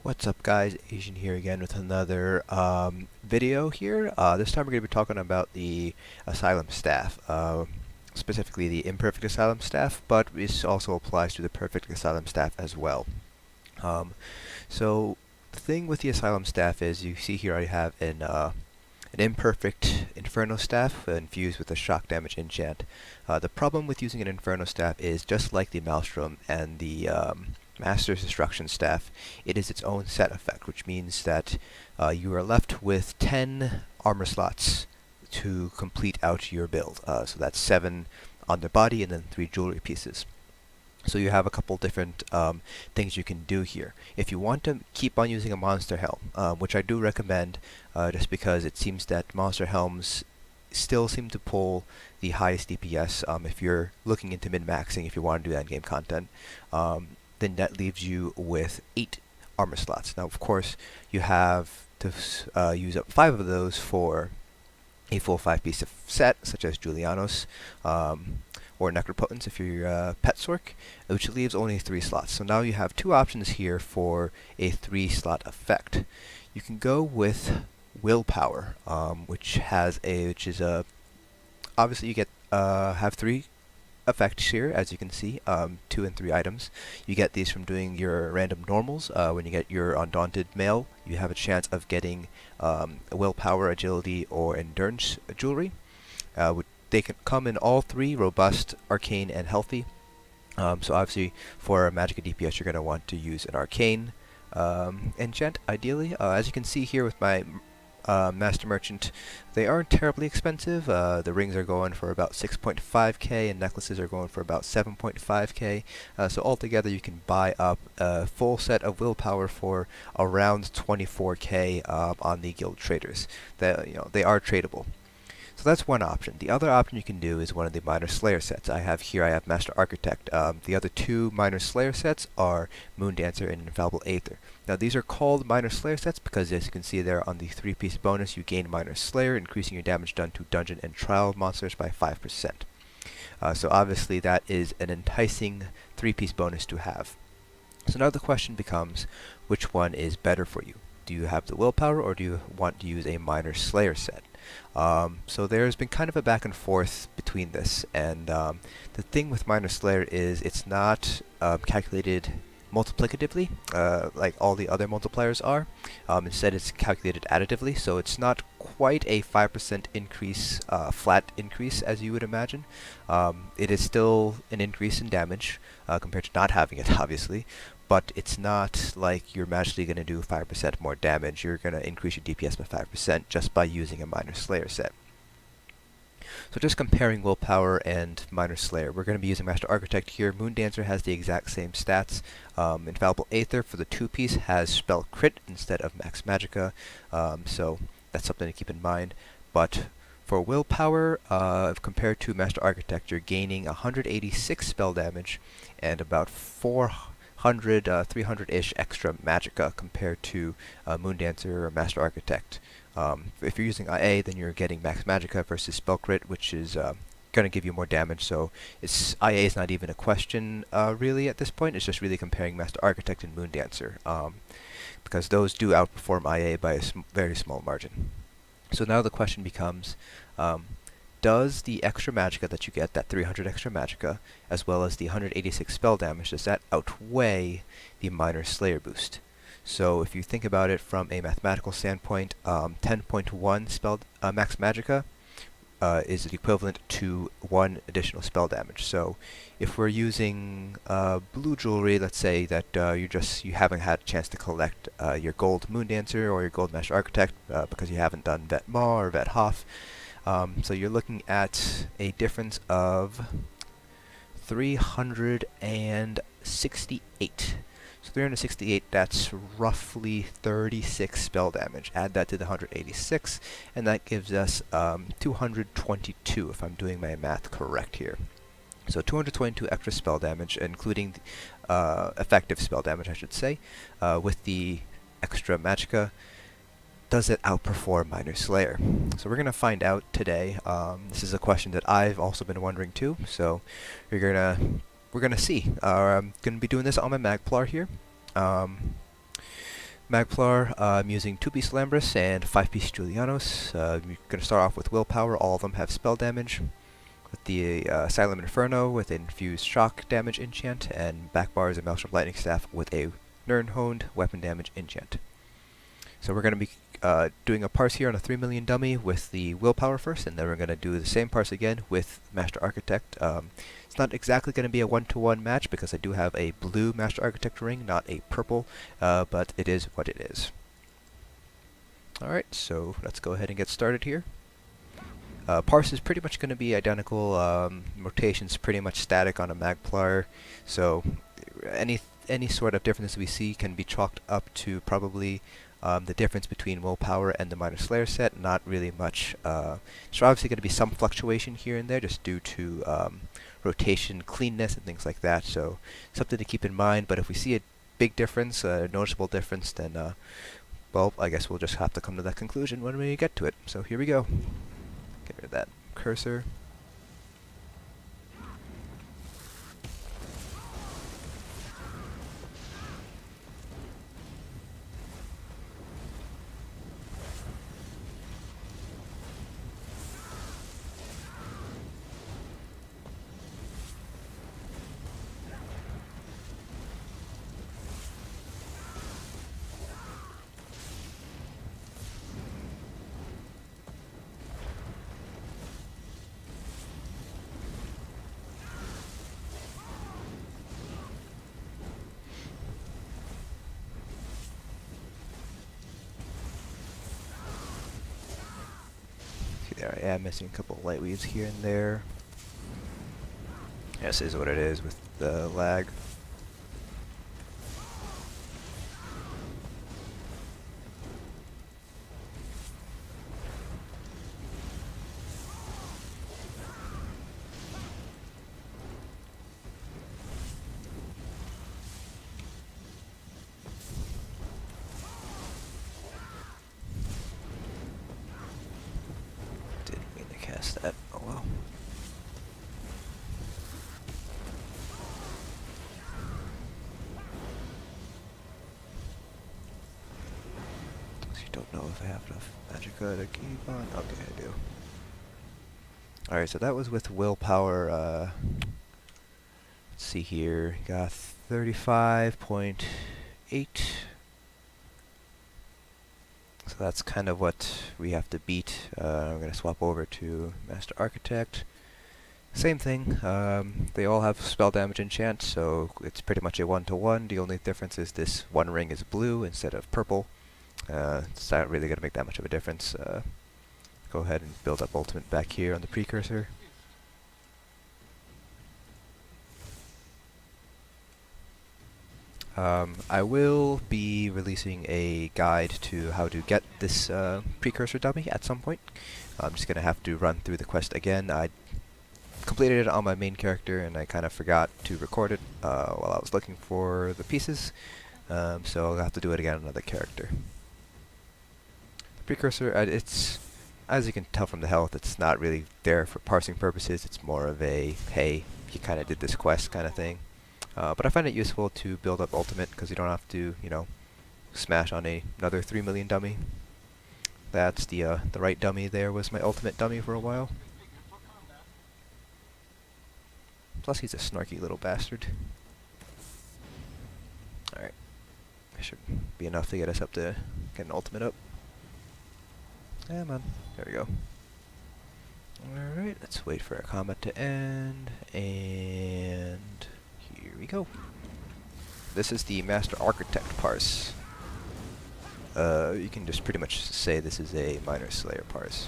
What's up guys, Asian here again with another video here. This time we're going to be talking about the Asylum staff, specifically the imperfect Asylum staff, but this also applies to the perfect Asylum staff as well. So the thing with the Asylum staff is, you see here I have an imperfect Inferno staff infused with a shock damage enchant. The problem with using an Inferno staff is, just like the Maelstrom and the Master's Destruction Staff, it is its own set effect, which means that you are left with 10 armor slots to complete out your build. So that's 7 on the body and then 3 jewelry pieces. So you have a couple different things you can do here. If you want to keep on using a Monster Helm, which I do recommend, just because it seems that Monster Helms still seem to pull the highest DPS if you're looking into min-maxing, if you want to do endgame content. Then that leaves you with 8 armor slots. Now, of course, you have to use up 5 of those for a full 5-piece set, such as Julianos or Necropotence if you're Petsorc, which leaves only 3 slots. So now you have 2 options here for a 3-slot effect. You can go with Willpower, which is a obviously you get have 3 effects here, as you can see, 2 and 3 items. You get these from doing your random normals. When you get your Undaunted Male, you have a chance of getting Willpower, Agility, or Endurance jewelry. They can come in all 3, Robust, Arcane, and Healthy. So obviously, for Magicka DPS, you're going to want to use an Arcane enchant, ideally. As you can see here with my Master Merchant, they aren't terribly expensive. The rings are going for about 6.5k and necklaces are going for about 7.5k. So altogether you can buy up a full set of Willpower for around 24k on the guild traders. They are tradable. So that's one option. The other option you can do is one of the Minor Slayer sets. I have Master Architect. The other 2 Minor Slayer sets are Moondancer and Infallible Aether. Now these are called Minor Slayer sets because, as you can see there on the 3-piece bonus, you gain Minor Slayer, increasing your damage done to dungeon and trial monsters by 5%. So obviously that is an enticing 3-piece bonus to have. So now the question becomes, which one is better for you? Do you have the Willpower, or do you want to use a Minor Slayer set? So there's been kind of a back and forth between this, and the thing with Minor Slayer is it's not calculated multiplicatively like all the other multipliers are. Instead, it's calculated additively, so it's not quite a 5% increase, flat increase as you would imagine. It is still an increase in damage compared to not having it, obviously, but it's not like you're magically going to do 5% more damage. You're going to increase your DPS by 5% just by using a Minor Slayer set. So just comparing Willpower and Minor Slayer, we're going to be using Master Architect here. Moondancer has the exact same stats. Infallible Aether for the 2-piece has Spell Crit instead of Max Magicka, so that's something to keep in mind. But for Willpower, compared to Master Architect, you're gaining 186 spell damage and about 300-ish extra Magicka compared to Moondancer or Master Architect. If you're using IA, then you're getting Max Magicka versus Spell Crit, which is going to give you more damage, so IA is not even a question really at this point. It's just really comparing Master Architect and Moondancer, because those do outperform IA by a very small margin. So now the question becomes, does the extra Magicka that you get, that 300 extra Magicka, as well as the 186 spell damage, does that outweigh the Minor Slayer boost? So if you think about it from a mathematical standpoint, 10.1 spell Max Magicka is the equivalent to 1 additional spell damage. So if we're using blue jewelry, let's say that you haven't had a chance to collect your gold Moondancer or your gold Master Architect because you haven't done Vet Maw or Vet Hoff. So you're looking at a difference of 368. So 368, that's roughly 36 spell damage. Add that to the 186, and that gives us 222, if I'm doing my math correct here. So 222 extra spell damage, including effective spell damage, I should say, with the extra Magicka. Does it outperform Minor Slayer? So we're going to find out today. This is a question that I've also been wondering too, so we're gonna see. I'm gonna be doing this on my magplar here. Magplar, I'm using 2-piece Lambris and 5-piece Julianos. You're going to start off with Willpower. All of them have spell damage. With the Asylum Inferno with infused shock damage enchant, and Backbar is a Magsorc Lightning Staff with a Nirnhoned weapon damage enchant. So we're going to be doing a parse here on a 3 million dummy with the Willpower first, and then we're going to do the same parse again with Master Architect. It's not exactly going to be a 1-to-1 match because I do have a blue Master Architect ring, not a purple, but it is what it is. Alright, so let's go ahead and get started here. Parse is pretty much going to be identical. Rotation's pretty much static on a magplar, so any sort of difference we see can be chalked up to probably the difference between Willpower and the Minor Slayer set. Not really much. There's obviously going to be some fluctuation here and there just due to rotation cleanness and things like that, so something to keep in mind. But if we see a big difference, a noticeable difference, then well, I guess we'll just have to come to that conclusion when we get to it. So here we go. Get rid of that cursor. There I am, missing a couple of light weeds here and there. This is what it is with the lag. That. Oh well. I don't know if I have enough magicka to keep on. Okay, I do. Alright, so that was with Willpower. Let's see here. Got 35.8. So that's kind of what we have to beat. I'm going to swap over to Master Architect. Same thing. They all have spell damage enchant, so it's pretty much a 1-to-1. The only difference is this one ring is blue instead of purple. It's not really going to make that much of a difference. Go ahead and build up ultimate back here on the precursor. I will be releasing a guide to how to get this precursor dummy at some point. I'm just going to have to run through the quest again. I completed it on my main character and I kind of forgot to record it while I was looking for the pieces, so I'll have to do it again on another character. The precursor, it's, as you can tell from the health, it's not really there for parsing purposes. It's more of a, hey, you kind of did this quest kind of thing. But I find it useful to build up ultimate because you don't have to, you know, smash on another 3 million dummy. That's the right dummy there was my ultimate dummy for a while. Plus he's a snarky little bastard. Alright. That should be enough to get us up to get an ultimate up. Come on. There we go. Alright, let's wait for our combat to end. And here we go. This is the Master Architect parse. You can just pretty much say this is a Minor Slayer parse.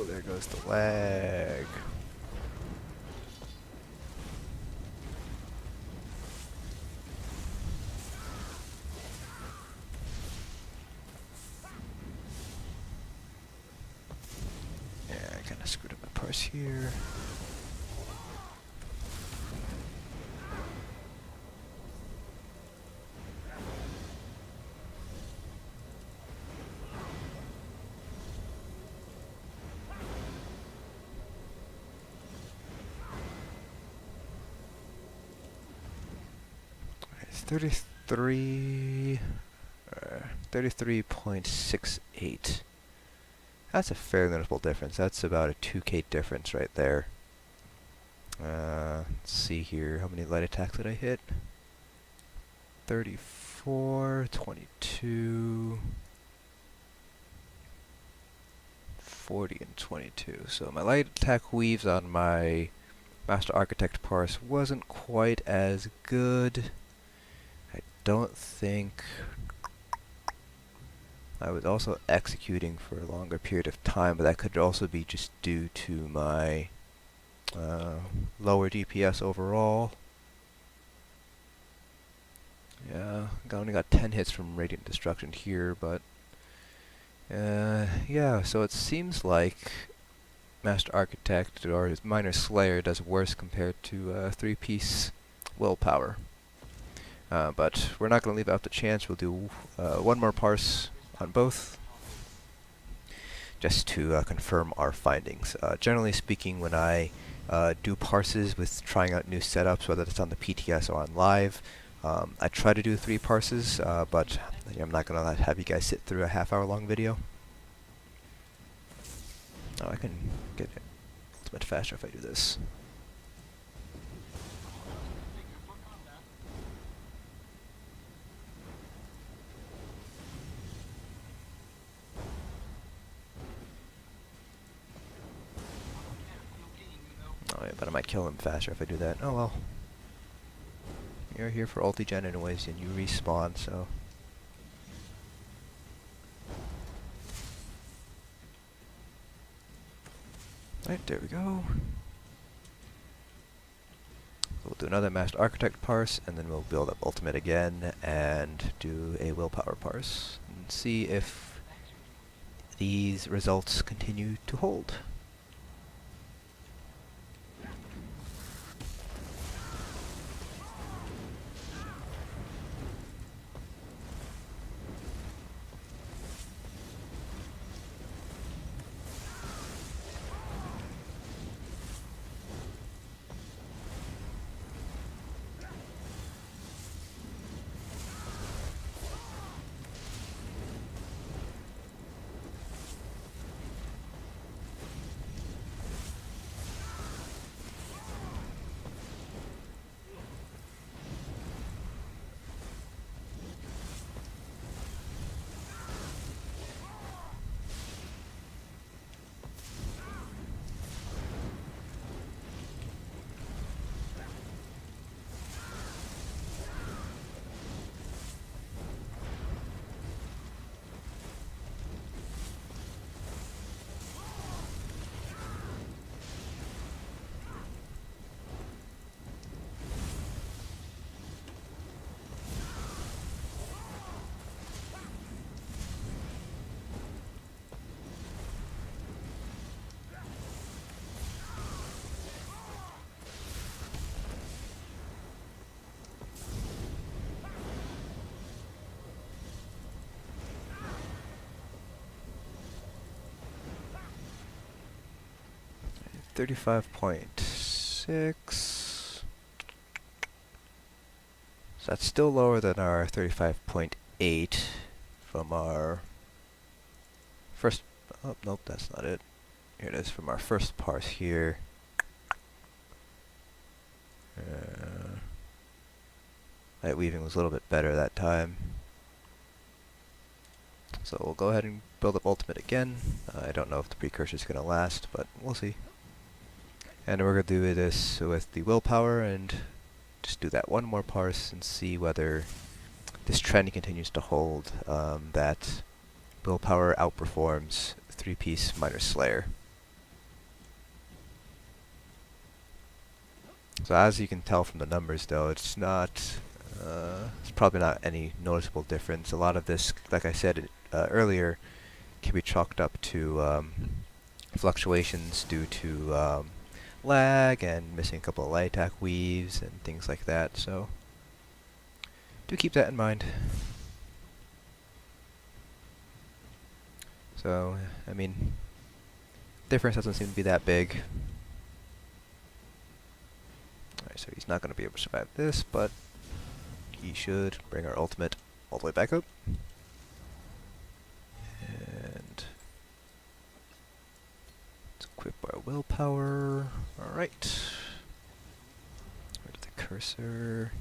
Oh, there goes the lag. Yeah, I kind of screwed up my parse here. It's 33.68. That's a fairly noticeable difference. That's about a 2k difference right there. Let's see here. How many light attacks did I hit? 34, 22, 40, and 22. So my light attack weaves on my Master Architect parse wasn't quite as good. I don't think... I was also executing for a longer period of time, but that could also be just due to my lower DPS overall. Yeah, I only got 10 hits from Radiant Destruction here, but yeah, so it seems like Master Architect or his Minor Slayer does worse compared to 3-piece Willpower. But we're not going to leave out the chance. We'll do one more parse on both, just to confirm our findings. Generally speaking, when I do parses with trying out new setups, whether it's on the PTS or on live, I try to do 3 parses, but I'm not going to have you guys sit through a half-hour long video. Oh, I can get it ultimate faster if I do this. Oh yeah, but I might kill him faster if I do that. Oh well. You're here for ulti-gen anyways, and you respawn, so... Right, there we go. We'll do another Master Architect parse, and then we'll build up ultimate again, and do a Willpower parse, and see if these results continue to hold. .6. So that's still lower than our 35.8 from our first... Oh, nope, that's not it. Here it is from our first parse here. Light weaving was a little bit better that time. So we'll go ahead and build up ultimate again. I don't know if the precursor is going to last, but we'll see. And we're going to do this with the Willpower and just do that one more parse and see whether this trend continues to hold, that Willpower outperforms 3-piece Minor Slayer. So as you can tell from the numbers though, it's probably not any noticeable difference. A lot of this, like I said earlier, can be chalked up to fluctuations due to lag and missing a couple of light attack weaves and things like that, so do keep that in mind. So, I mean, difference doesn't seem to be that big. Alright, so he's not going to be able to survive this, but he should bring our ultimate all the way back up. And let's equip our willpower. Alright. Where's the cursor?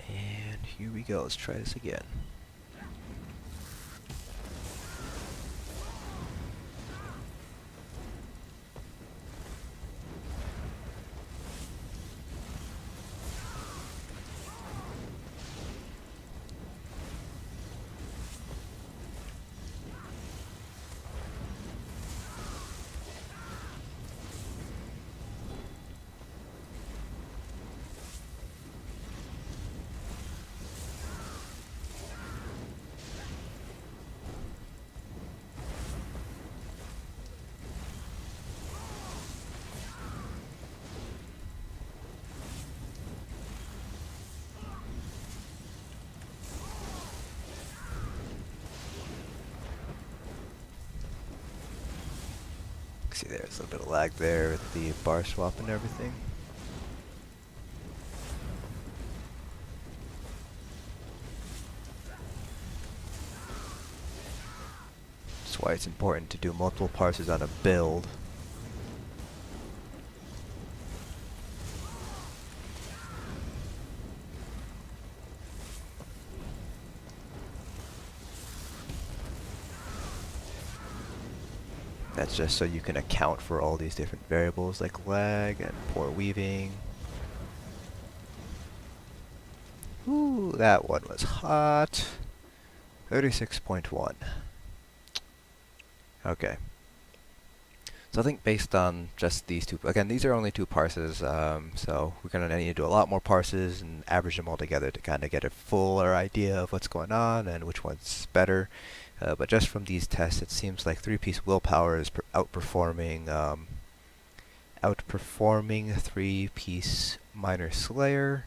And here we go. Let's try this again. See, there's a little bit of lag there with the bar swap and everything. That's why it's important to do multiple parses on a build. That's just so you can account for all these different variables like lag and poor weaving. Ooh, that one was hot. 36.1. Okay. So I think based on just these two, again, these are only two parses, so we're going to need to do a lot more parses and average them all together to kind of get a fuller idea of what's going on and which one's better. But just from these tests, it seems like 3-piece willpower is outperforming 3-piece minor slayer.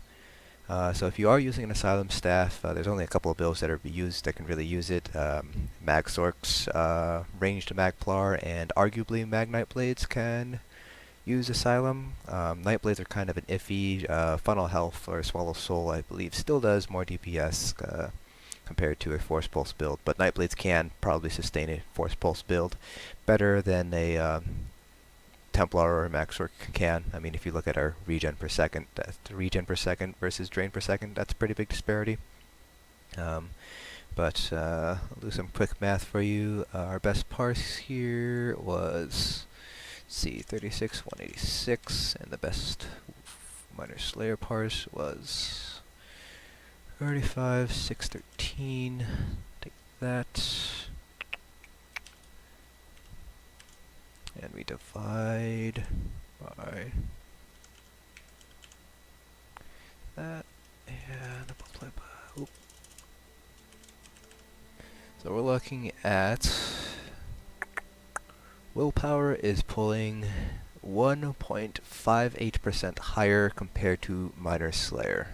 So if you are using an Asylum staff, there's only a couple of builds that can really use it. Magsorc's ranged magplar and arguably Magnite Blades can use Asylum. Night Blades are kind of an iffy. Funnel Health or Swallow Soul, I believe, still does more DPS compared to a Force Pulse build, but Night Blades can probably sustain a Force Pulse build better than a Templar or a magsorc can. I mean, if you look at our regen per second versus drain per second, that's a pretty big disparity. But I'll do some quick math for you. Our best parse here was, let's see, 36,186, and the best minor slayer parse was 35,613. Take that. And we divide by that and multiply by. Oop. So we're looking at willpower is pulling 1.58% higher compared to minor slayer.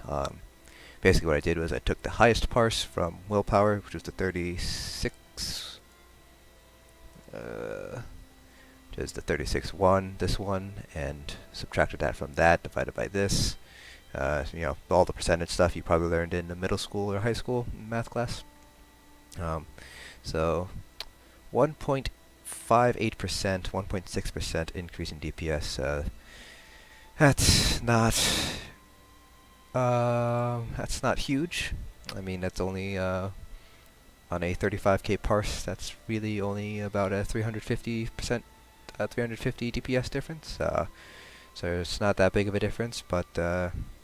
Basically what I did was I took the highest parse from willpower, which was the 36, which is the 36.1, this one, and subtracted that from that, divided by this. You know, all the percentage stuff you probably learned in the middle school or high school math class. So 1.58%, 1.6% increase in DPS. That's not huge. I mean, that's only on a 35k parse. That's really only about a 350 DPS difference. So it's not that big of a difference. But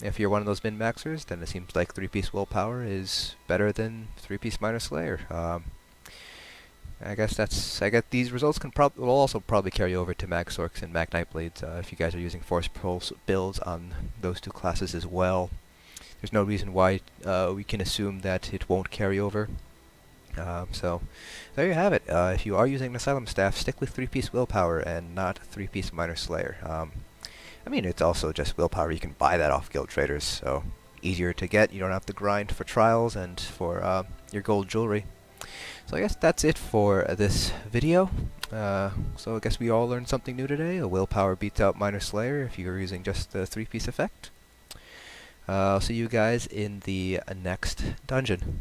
if you're one of those min maxers, then it seems like 3-piece willpower is better than 3-piece minor slayer. I guess these results will also probably carry over to magsorcs and magniteblades if you guys are using force pulse builds on those two classes as well. There's no reason why we can assume that it won't carry over. So there you have it. If you are using an Asylum staff, stick with 3-piece Willpower and not 3-piece Minor Slayer. I mean, it's also just Willpower. You can buy that off Guild Traders, so easier to get. You don't have to grind for trials and for your gold jewelry. So I guess that's it for this video. So I guess we all learned something new today. A Willpower beats out Minor Slayer if you're using just the 3-piece effect. I'll see you guys in the next dungeon.